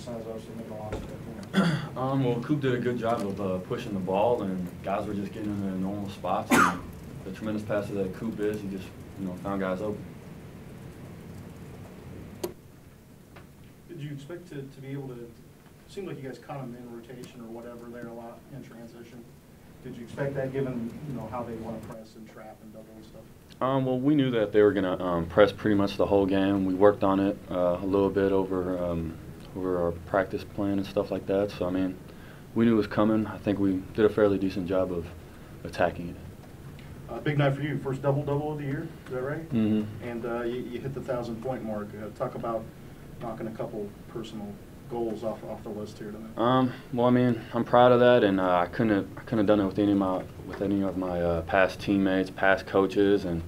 besides obviously making a lot of stuff? Well, Coop did a good job of pushing the ball, and guys were just getting in their normal spots. And the tremendous passer that Coop is, he just found guys open. Did you expect to be able to? It seemed like you guys caught them in rotation or whatever there a lot in transition. Did you expect that, given how they want to press and trap and double and stuff? Well, we knew that they were going to press pretty much the whole game. We worked on it a little bit over our practice plan and stuff like that. So, I mean, we knew it was coming. I think we did a fairly decent job of attacking it. Big night for you. First double-double of the year, is that right? Mm-hmm. And you hit the 1,000-point mark. Talk about knocking a couple personal goals off the list here tonight. Well, I mean, I'm proud of that, and I couldn't have done it with any of my past teammates, past coaches, and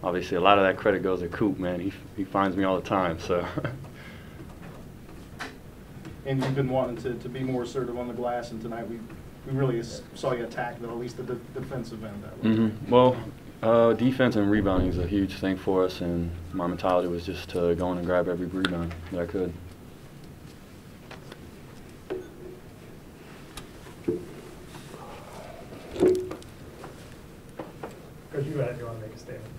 obviously a lot of that credit goes to Coop, man. He finds me all the time, so. And you've been wanting to be more assertive on the glass, and tonight we really saw you attack at least the defensive end. Mm-hmm. Well, defense and rebounding is a huge thing for us, and my mentality was just to go in and grab every rebound that I could. Coach, you want to make a statement?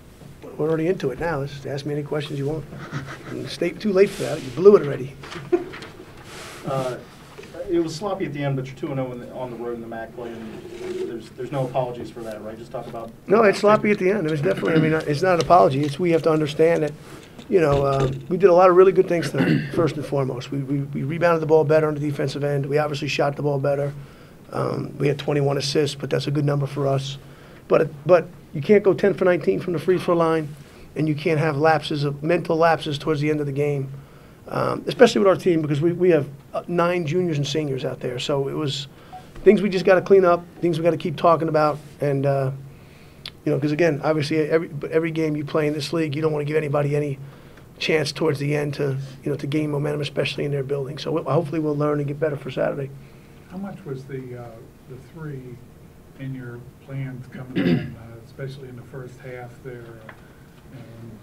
We're already into it now. Just ask me any questions you want. It's too late for that. You blew it already. It was sloppy at the end, but you're 2-0 on the road in the MAC play, and there's no apologies for that, right? Just talk about. No, it's sloppy at the end. It was definitely. I mean, it's not an apology. It's we have to understand that. We did a lot of really good things tonight. First and foremost, we rebounded the ball better on the defensive end. We obviously shot the ball better. We had 21 assists, but that's a good number for us. But you can't go 10 for 19 from the free throw line, and you can't have mental lapses towards the end of the game, especially with our team, because we have 9 juniors and seniors out there. So it was things we just got to clean up, things we got to keep talking about, and because again, obviously every game you play in this league, you don't want to give anybody any chance towards the end to gain momentum, especially in their building. So hopefully we'll learn and get better for Saturday. How much was the three in your plans coming in, especially in the first half there, and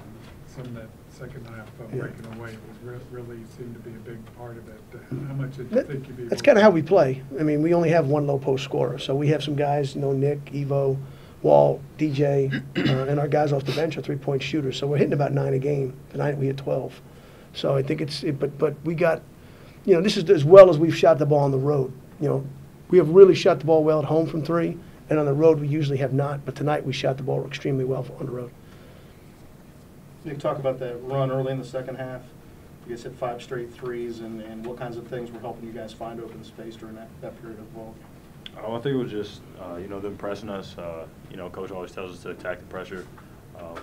some of that second half breaking away was really seemed to be a big part of it. How much did you think you'd be? That's kind of how we play. I mean, we only have one low post scorer, so we have some guys, Nick, Ivo, Wall, DJ, and our guys off the bench are 3-point shooters. So we're hitting about 9 a game. Tonight we hit 12. So I think but we got, this is as well as we've shot the ball on the road. We have really shot the ball well at home from 3, and on the road we usually have not. But tonight we shot the ball extremely well on the road. Nick, talk about that run early in the second half. You guys hit 5 straight threes, and what kinds of things were helping you guys find open space during that period of ball? I think it was just, them pressing us. Coach always tells us to attack the pressure,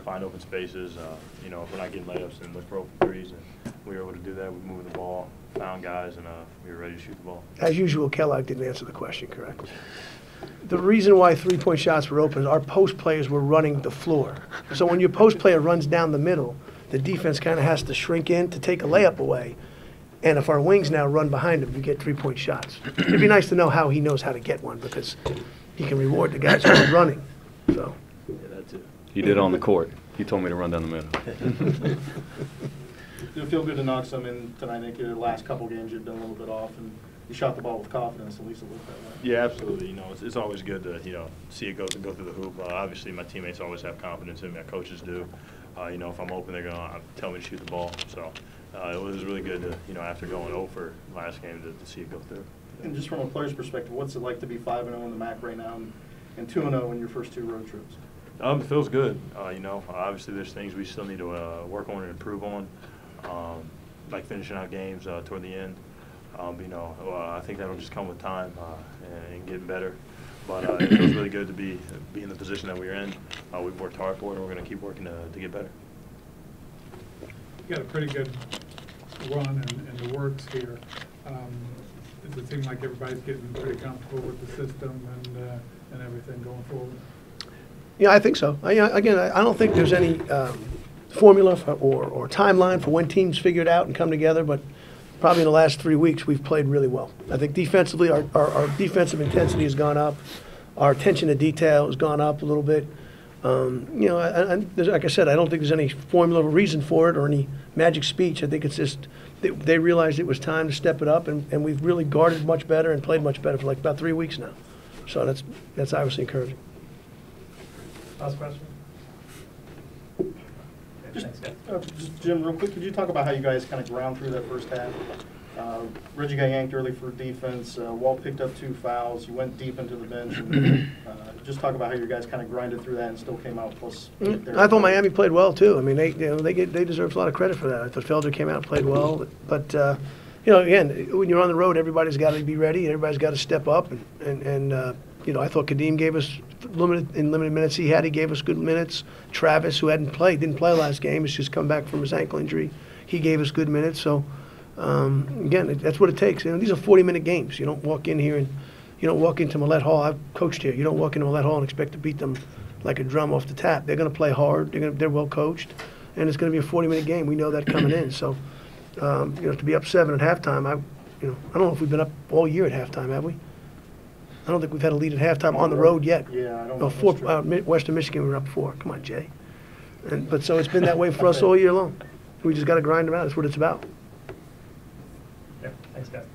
find open spaces. If we're not getting layups, and look for open threes. And we were able to do that. We moved the ball, found guys, and we were ready to shoot the ball. As usual, Kellogg didn't answer the question correctly. The reason why 3-point shots were open is our post players were running the floor. So when your post player runs down the middle, the defense kind of has to shrink in to take a layup away. And if our wings now run behind him, you get 3-point shots. It'd be nice to know how he knows how to get one, because he can reward the guys who are running. So. Yeah, that's it. He did it on the court. He told me to run down the middle. Did it feel good to knock some in tonight, Nick? The last couple games you've been a little bit off, and you shot the ball with confidence. At least it looked that way. Yeah, absolutely. It's always good to see it go through the hoop. Obviously, my teammates always have confidence in me. My coaches do. If I'm open, they're gonna tell me to shoot the ball. So it was really good to after going 0 for last game to see it go through. And just from a player's perspective, what's it like to be 5-0 in the MAC right now, and 2-0 in your first 2 road trips? It feels good. Obviously there's things we still need to work on and improve on, like finishing out games toward the end. I think that'll just come with time and getting better. But it feels really good to be in the position that we're in. We've worked hard for it, and we're going to keep working to get better. You got a pretty good run in the works here. Does it seem like everybody's getting pretty comfortable with the system and everything going forward? Yeah, I think so. I don't think there's any formula or timeline for when teams figure it out and come together, but probably in the last 3 weeks we've played really well. I think defensively our defensive intensity has gone up. Our attention to detail has gone up a little bit. You know, like I said, I don't think there's any formula or reason for it or any magic speech. I think it's just they realized it was time to step it up, and we've really guarded much better and played much better for like about 3 weeks now. So that's obviously encouraging. Last question? Just, Thanks, guys. just Jim, real quick, could you talk about how you guys kind of ground through that first half? Reggie got yanked early for defense. Walt picked up 2 fouls. You went deep into the bench. And, just talk about how you guys kind of grinded through that and still came out plus. I thought Miami played well too. I mean, they deserve a lot of credit for that. I thought Felder came out and played well, but you know, again, when you're on the road, everybody's got to be ready. Everybody's got to step up, and you know, I thought Kadeem gave us limited minutes he had. He gave us good minutes. Travis, who didn't play last game, has just come back from his ankle injury. He gave us good minutes. So again, that's what it takes. You know, these are 40-minute games. You don't walk in here and you don't walk into Millette Hall. I've coached here. You don't walk into Millette Hall and expect to beat them like a drum off the tap. They're going to play hard. They're well coached, and it's going to be a 40-minute game. We know that coming in. So you know, to be up 7 at halftime, I don't know if we've been up all year at halftime, have we? I don't think we've had a lead at halftime on the road yet. Yeah, I don't know. Western Michigan, we were up 4. Come on, Jay. But so it's been that way for us all year long. We just got to grind them out. That's what it's about. Yeah, thanks, guys.